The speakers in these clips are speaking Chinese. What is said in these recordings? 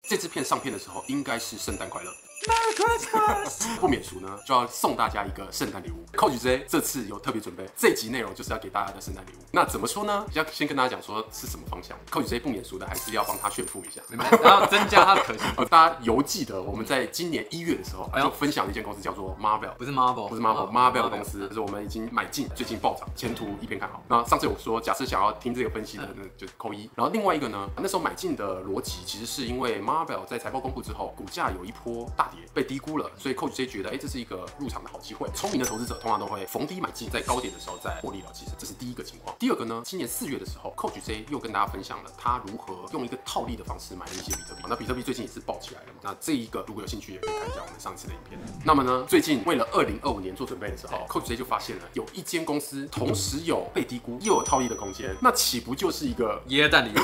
这支片上片的时候，应该是圣诞快乐。Merry Christmas！ 不免俗呢，就要送大家一个圣诞礼物。Coach J 这次有特别准备，这一集内容就是要给大家的圣诞礼物。那怎么说呢？要先跟大家讲说是什么方向。Coach J 不免俗的，还是要帮他炫富一下，然后增加它的可信度。大家犹记得我们在今年1月的时候就分享了一间公司叫做 Marvel， 不是 Marvel 公司，就是我们已经买进，最近暴涨，前途一片看好。那上次有说，假设想要听这个分析的，就是扣1。然后另外一个呢，那时候买进的逻辑其实是因为 Marvel 在财报公布之后，股价有一波大跌，被低估了，所以 Coach J 觉得，这是一个入场的好机会。聪明的投资者通常都会逢低买进，在高点的时候再获利了结，这是第一个情况。第二个呢，今年4月的时候 ，Coach J 又跟大家分享了他如何用一个套利的方式买了一些比特币。那比特币最近也是爆起来了嘛，那这一个如果有兴趣，也可以看一下我们上次的影片。那么呢，最近为了2025年做准备的时候 ，Coach J 就发现了有一间公司同时有被低估又有套利的空间，那岂不就是一个耶诞礼物？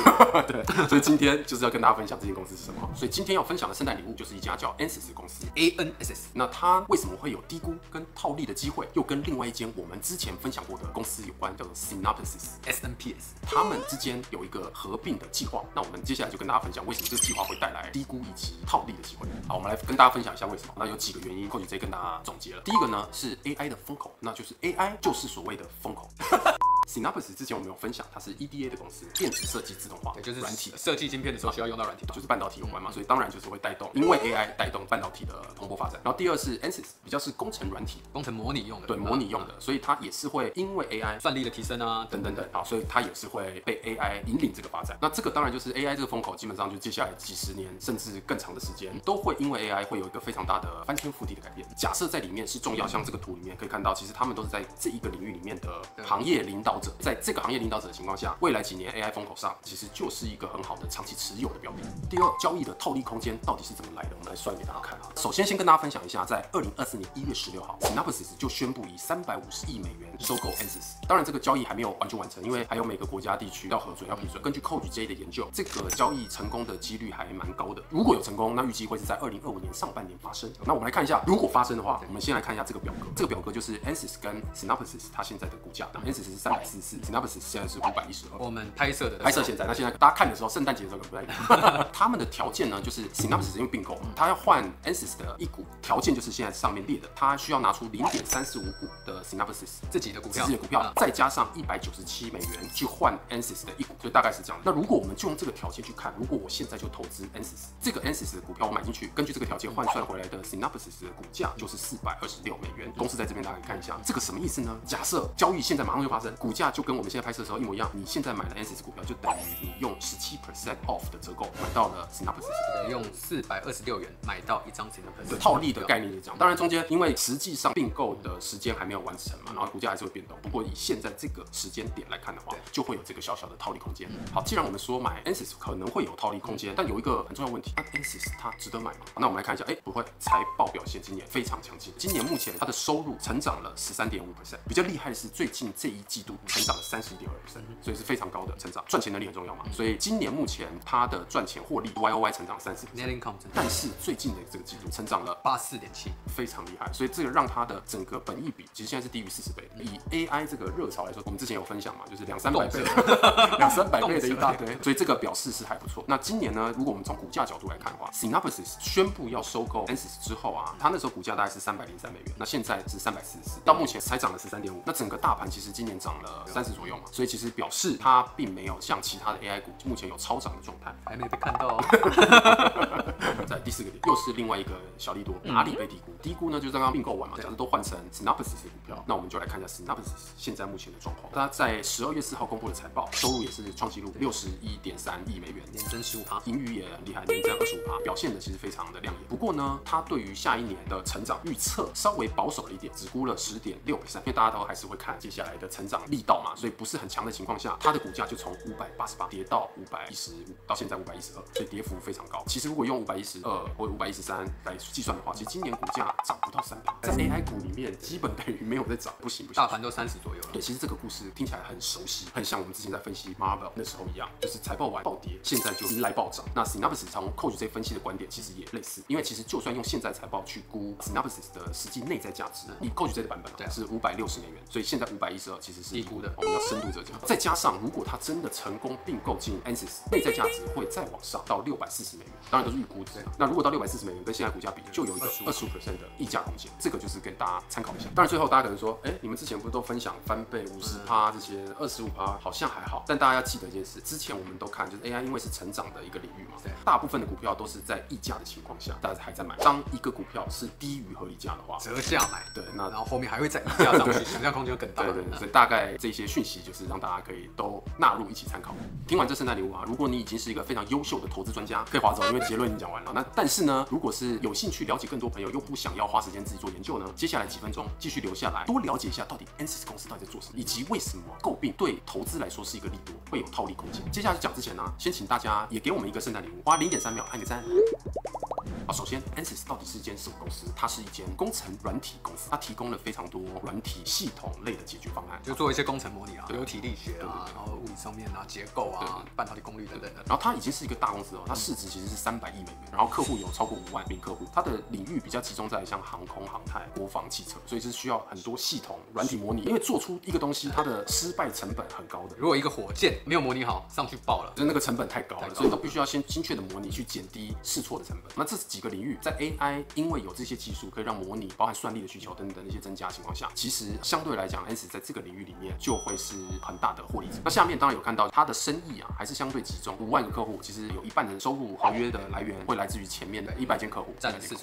对，所以今天就是要跟大家分享这间公司是什么。所以今天要分享的圣诞礼物就是一家叫 Ansys 的公司 ANSS。那它为什么会有低估跟套利的机会？又跟另外一间我们之前分享过的公司有关，叫做 Synopsys。他们之间有一个合并的计划。那我们接下来就跟大家分享为什么这个计划会带来低估以及套利的机会。好，我们来跟大家分享一下为什么。那有几个原因 ，Coach J 跟大家总结了。第一个呢是 AI 的风口，那就是 AI 就是所谓的风口。Synopsys 之前我们有分享，它是 EDA 的公司，电子设计自动化，就是软体设计晶片的时候需要用到软体，就是半导体有关嘛，所以当然就是会带动，因为 AI 带动半导体的蓬勃发展。然后第二是 Ansys， 比较是工程软体，工程模拟用的，对，模拟用的，所以它也是会因为 AI 算力的提升啊，等，好，所以它也是会被 AI 引领这个发展。那这个当然就是 AI 这个风口，基本上就接下来几十年甚至更长的时间，都会因为 AI 会有一个非常大的翻天覆地的改变。假设在里面是重要，像这个图里面可以看到，其实他们都是在这一个领域里面的行业领导者，在这个行业领导者的情况下，未来几年 AI 风口上，其实就是一个很好的长期持有的标的。第二，交易的套利空间到底是怎么来的？我们来算给大家看啊。首先跟大家分享一下，在2024年1月16号 ，Synopsys 就宣布以350亿美元收购 Ansys。当然，这个交易还没有完全完成，因为还有每个国家地区要核准、要批准。根据 Coach J 的研究，这个交易成功的几率还蛮高的。如果有成功，那预计会是在2025年上半年发生。那我们来看一下，如果发生的话，我们先来看一下这个表格。这个表格就是 Ansys 跟 Synopsys 它现在的股价。Ansys 是344，Synopsys 现在是512。我们拍摄现在，那现在大家看的时候，圣诞节的时候可能不太一样。他们的条件呢，就是 Synopsys 因为并购嘛，他要换 Ansys 的一股，条件就是现在上面列的，他需要拿出0.35股的 Synopsys 自己的股票，再加上197美元去换 Ansys 的一股，所以大概是这样。那如果我们就用这个条件去看，如果我现在就投资 Ansys， 这个 Ansys 的股票我买进去，根据这个条件换算回来的 Synopsys 的股价就是426美元。公式在这边大家可以看一下，这个什么意思呢？假设交易现在马上就发生，股价就跟我们现在拍摄的时候一模一样，你现在买了 Ansys 股票，就等于你用17% off 的折扣买到了 Synopsys， 用426元买到一张 Synopsys。套利的概念是这样。当然中间因为实际上并购的时间还没有完成嘛，然后股价还是会变动。不过以现在这个时间点来看的话，就会有这个小小的套利空间。好，既然我们说买 Ansys 可能会有套利空间，但有一个很重要的问题，那 Ansys 它值得买吗？那我们来看一下，不会，财报表现今年非常强劲。今年目前它的收入成长了13.5%，比较厉害的是最近这一季度成长了31.2%，所以是非常高的成长。赚钱能力很重要嘛，所以今年目前它的赚钱获利 YOY 成长30%，但是最近的这个季度成长了84.7%，非常厉害。所以这个让它的整个本益比其实现在是低于40倍的。以 AI 这个热潮来说，我们之前有分享嘛，就是200-300倍，200-300倍的一大堆，所以这个表示是还不错。那今年呢，如果我们从股价角度来看的话 ，Synopsys 宣布要收购 Ansys 之后啊，它那时候股价大概是303美元，那现在是344，到目前才涨了13.5%。那整个大盘其实今年涨了30左右嘛，所以其实表示它并没有像其他的 AI 股目前有超涨的状态，还没被看到。在第4个点，又是另外一个小利多，哪里被低估？低估呢，就是刚刚并购完嘛，假设都换成 Synopsys 的股票，那我们就来看一下 Synopsys 现在目前的状况。它在12月4号公布的财报，收入也是创纪录，61.3亿美元，年增15%，盈余也很厉害，年增25%，表现的其实非常的亮眼。不过呢，它对于下一年的成长预测稍微保守了一点，只估了10.6%，因为大家都还是会看接下来的成长力道嘛，所以不是很强的情况下，它的股价就从588跌到515，到现在512，所以跌幅非常高。其实如果用512或513来计算的话，其实今年股价涨不到300，在 AI 股里面基本等于没有在涨，不行。大盘都30左右了。对，其实这个故事听起来很熟悉，很像我们之前在分析 Marvel 那时候一样，就是财报完暴跌，现在就迎来暴涨。那 Synopsys 从 Coach 分析的观点其实也类似，因为其实就算用现在财报去估 Synopsys 的实际内在价值，以 Coach 的版本是560美元，所以现在512其实是低估的。我们要深度折价，再加上如果它真的成功并购进 Ansys， 内在价值会再往上到640美元，当然都是预估值。那如果到640美元跟现在股价比，就有一个25%的溢价空间，这个就是给大家参考一下。当然最后大家可能说，你们之前不是都分享翻倍50%这些25%好像还好，但大家要记得一件事，之前我们都看就是 AI 因为是成长的一个领域嘛，大部分的股票都是在溢价的情况下，大家还在买。当一个股票是低于合理价的话，折价买，对，那然后后面还会再溢价上去，想象空间更大。对，所以大概这些讯息就是让大家可以都纳入一起参考。听完这圣诞礼物啊，如果你已经是一个非常优秀的投资专家，可以划走，因为结论已经讲完了。那但是呢，如果是有兴趣了解更多朋友又不想要花时间自己做研究呢，接下来几分钟继续留下来，多了解一下到底 Ansys 公司到底在做什么，以及为什么诟病对投资来说是一个利多，会有套利空间。接下来讲之前呢，先请大家也给我们一个圣诞礼物，花0.3秒按个赞。首先 Ansys 到底是一间什么公司？它是一间工程软体公司，它提供了非常多软体系统类的解决方案，就做一些工程模拟啊，流体力学啊，然后物理上面啊，结构啊，半导体功率等等的。然后它已经是一个大公司哦，它市值其实是300亿美元，然后客户有超过5万名客户，它的领域比较集中在像航空航太、国防、汽车，所以是需要很多系统软体模拟，因为做出一个东西，它的失败成本很高的。如果一个火箭没有模拟好，上去爆了，就那个成本太高了，所以都必须要先精确的模拟去减低试错的成本。那这几个领域在 AI 因为有这些技术可以让模拟包含算力的需求等等的一些增加的情况下，其实相对来讲 Ansys 在这个领域里面就会是很大的获利者。那下面当然有看到它的生意啊还是相对集中，5万个客户，其实有一半的收入合约的来源会来自于前面的100间客户，占了45%。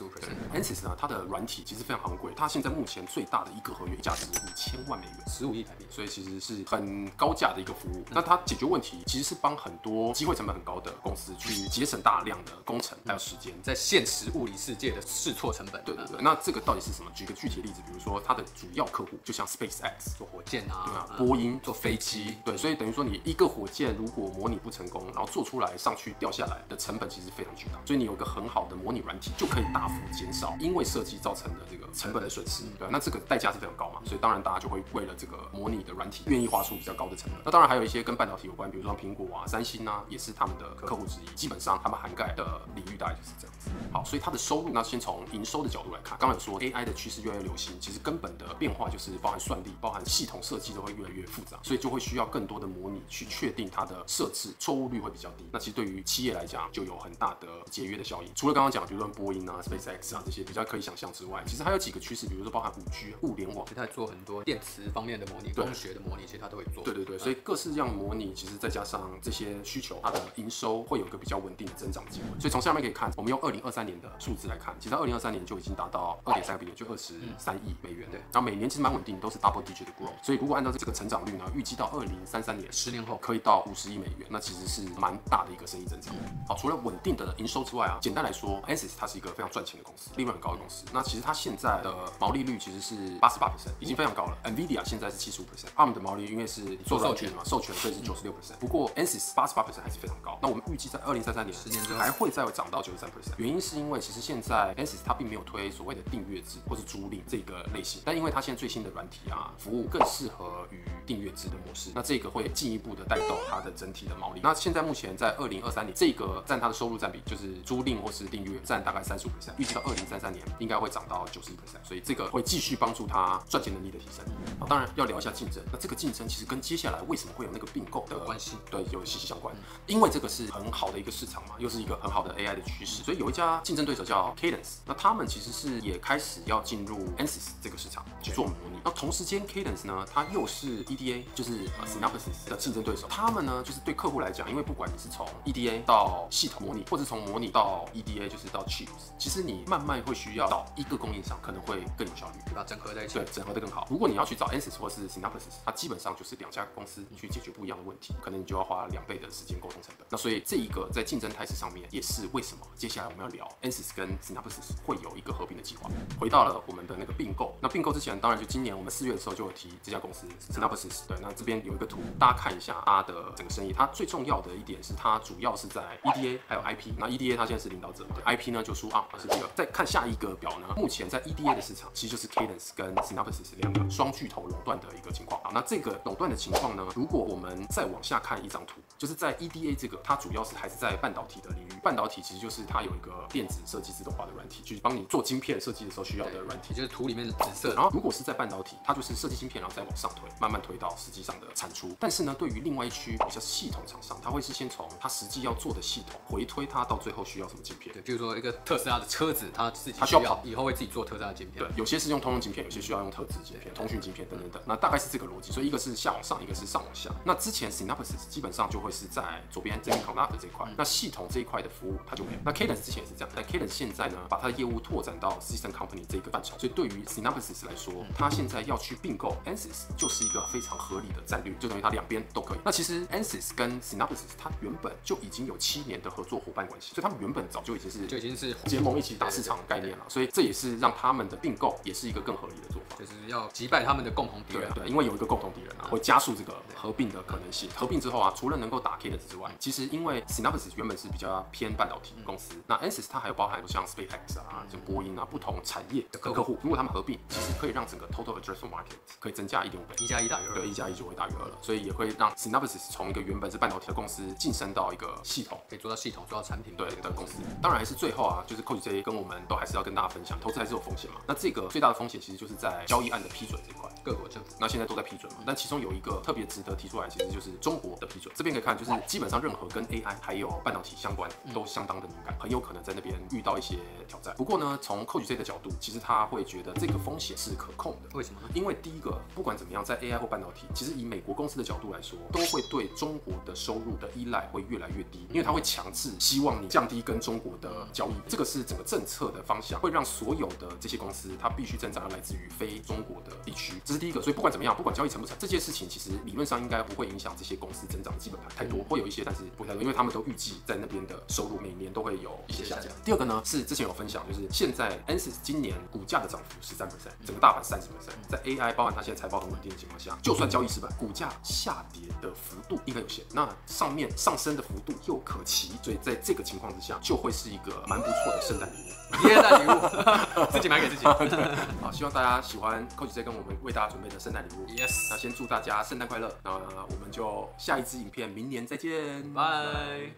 Ansys 呢，它的软体其实非常昂贵，它现在目前最大的一个合约价值5000万美元，15亿台币，所以其实是很高价的一个服务。那它解决问题其实是帮很多机会成本很高的公司去节省大量的工程还有时间，在现实物理世界的试错成本。对，那这个到底是什么？举个具体的例子，比如说它的主要客户就像 SpaceX 做火箭啊，对啊，波音做飞机，对，所以等于说你一个火箭如果模拟不成功，然后做出来上去掉下来的成本其实非常巨大，所以你有个很好的模拟软体就可以大幅减少因为设计造成的这个成本的损失，对，那这个代价是非常高嘛，所以当然大家就会为了这个模拟的软体愿意花出比较高的成本。那当然还有一些跟半导体有关，比如说苹果啊、三星啊，也是他们的客户之一，基本上他们涵盖的领域大概就是这样子。好，所以它的收入，那先从营收的角度来看，刚刚有说 AI 的趋势越来越流行，其实根本的变化就是包含算力、包含系统设计都会越来越复杂，所以就会需要更多的模拟去确定它的设置错误率会比较低。那其实对于企业来讲，就有很大的节约的效应。除了刚刚讲，比如说波音啊、SpaceX 啊这些比较可以想象之外，其实还有几个趋势，比如说包含5G、物联网，它做很多电磁方面的模拟、光学的模拟，其实它都会做。对，所以各式各样模拟，其实再加上这些需求，它的营收会有一个比较稳定的增长机会。所以从下面可以看，我们用2023年的数字来看，其实2023年就已经达到2.3个 billion， 就23亿美元。对，然后每年其实蛮稳定，都是 double digit 的 growth。所以如果按照这个成长率呢，预计到2033年10年后可以到50亿美元，那其实是蛮大的一个生意增长。好，除了稳定的营收之外啊，简单来说 ，Ansys 它是一个非常赚钱的公司，利润很高的公司。那其实它现在的毛利率其实是88%，已经非常高了。NVIDIA 现在是75%，ARM 的毛利因为是做授权嘛，授权所以是96%。不过 Ansys 88%还是非常高。那我们预计在2033年10年之后还会再涨到93%。原因是因为其实现在 Ansys 它并没有推所谓的订阅制或是租赁这个类型，但因为它现在最新的软体啊服务更适合于订阅制的模式，那这个会进一步的带动它的整体的毛利。那现在目前在2023年，这个占它的收入占比就是租赁或是订阅占大概35%，预计到2033年应该会涨到91%，所以这个会继续帮助它赚钱能力的提升。好，当然要聊一下竞争，那这个竞争其实跟接下来为什么会有那个并购的关系，对，有息息相关。因为这个是很好的一个市场嘛，又是一个很好的 AI 的趋势，所以有一家竞争对手叫 Cadence， 那他们其实是也开始要进入 Ansys 这个市场去做模拟。那同时间 Cadence 呢，它又是 EDA， 就是 Synopsys 的竞争对手。他们呢，就是对客户来讲，因为不管你是从 EDA 到系统模拟，或是从模拟到 EDA， 就是到 chips， 其实你慢慢会需要找一个供应商，可能会更有效率，把它整合在一起，对，整合的更好。如果你要去找 Ansys 或是 Synopsys， 它基本上就是2家公司去解决不一样的问题，可能你就要花2倍的时间沟通成本。那所以这一个在竞争态势上面，也是为什么接下来我们要聊 Ansys 跟 Synopsys 会有一个合并的计划。回到了我们的那个并购，那并购之前，当然就今年我们4月的时候就有提这家公司 Synopsys。对，那这边有一个图，大家看一下它的整个生意。它最重要的一点是，它主要是在 EDA 还有 IP。那 EDA 它现在是领导者，IP 呢就ARM是第二。再看下一个表呢，目前在 EDA 的市场其实就是 Cadence 跟 Synopsys 两个双巨头垄断的一个情况。好，那这个垄断的情况呢，如果我们再往下看一张图，就是在 EDA 这个，它主要是还是在半导体的领域。半导体其实就是它有一个电子设计自动化的软体，去帮你做晶片设计的时候需要的软体，就是图里面的紫色。然后如果是在半导体，它就是设计晶片，然后再往上推，慢慢推到实际上的产出。但是呢，对于另外一区比较系统厂商，它会是先从它实际要做的系统回推它到最后需要什么晶片。对，比如说一个特斯拉的车子，它自己它需要跑，以后会自己做特斯拉的晶片。对，有些是用通用晶片，有些需要用特制晶片、通讯晶片等等等。那大概是这个逻辑，所以一个是下往上，一个是上往下。那之前 Synopsys 基本上就会是在左边 Semiconductor 这一块，那系统这一块的服务它就没有。那 Cadence 之前也是这样，但 Cadence 现在呢，把它的业务拓展到 System Company 这个范畴，所以对于 Synopsys 来说，它现在要去并购 Ansys 就是一个非常合理的战略，就等于它两边都可以。那其实 Ansys 跟 Synopsys 它原本就已经有7年的合作伙伴关系，所以他们原本早就已经是结盟一起打市场的概念了，所以这也是让他们的并购也是一个更合理的做法，就是要击败他们的共同敌人。对，因为有一个共同敌人啊，会加速这个合并的可能性。合并之后啊，除了能够打 Cadence 之外，其实因为 Synopsys 原本是比较偏半导体公司，那 Ansys 它还有包含像 SpaceX 啊、像波音啊不同产业的客户，如果他们合并，其实可以让整个 Total Addressable Market 可以增加1.5倍，1+1大于2，对，1+1就会大于2了，所以也会让 Synopsys 从一个原本是半导体的公司晋升到一个系统，可以做到系统、做到产品对的公司。当然还是最后啊，就是 Coach J 跟我们都还是要跟大家分享，投资还是有风险嘛。那这个最大的风险其实就是在交易案的批准这块，各国政府那现在都在批准嘛。但其中有一个特别值得提出来，其实就是中国的批准。这边可以看，就是基本上任何跟 AI 还有半导体相关都相当的敏感，很有可能在那边遇到一些挑战。不过呢，从 Coach J 的角度，其实他会觉得这个风险是可控的。为什么呢？因为第一个，不管怎么样，在 AI 或半导体，其实以美国公司的角度来说，都会对中国的收入的依赖会越来越低，因为它会强制希望你降低跟中国的交易，这个是整个政策的方向，会让所有的这些公司它必须增长来自于非中国的地区，这是第一个。所以不管怎么样，不管交易成不成，这件事情其实理论上应该不会影响这些公司增长的基本盘太多，会有一些，但是不太多，因为他们都预计在那边的收入每年都会有一些下降。第二个呢是之前有分享，就是现在 Ansys 今年股价的涨幅13%，整个大盘30%，在 AI 包含它现在财报很稳定的情况下，就算交易失败，股价下跌的幅度应该有限，那上面上升的幅度又可期，所以在这个情况之下，就会是一个蛮不错的圣诞礼物，耶诞礼物，自己买给自己。好，希望大家喜欢 Coach J 跟我们为大家准备的圣诞礼物。Yes， 那先祝大家圣诞快乐，那我们就下一支影片明年再见，拜。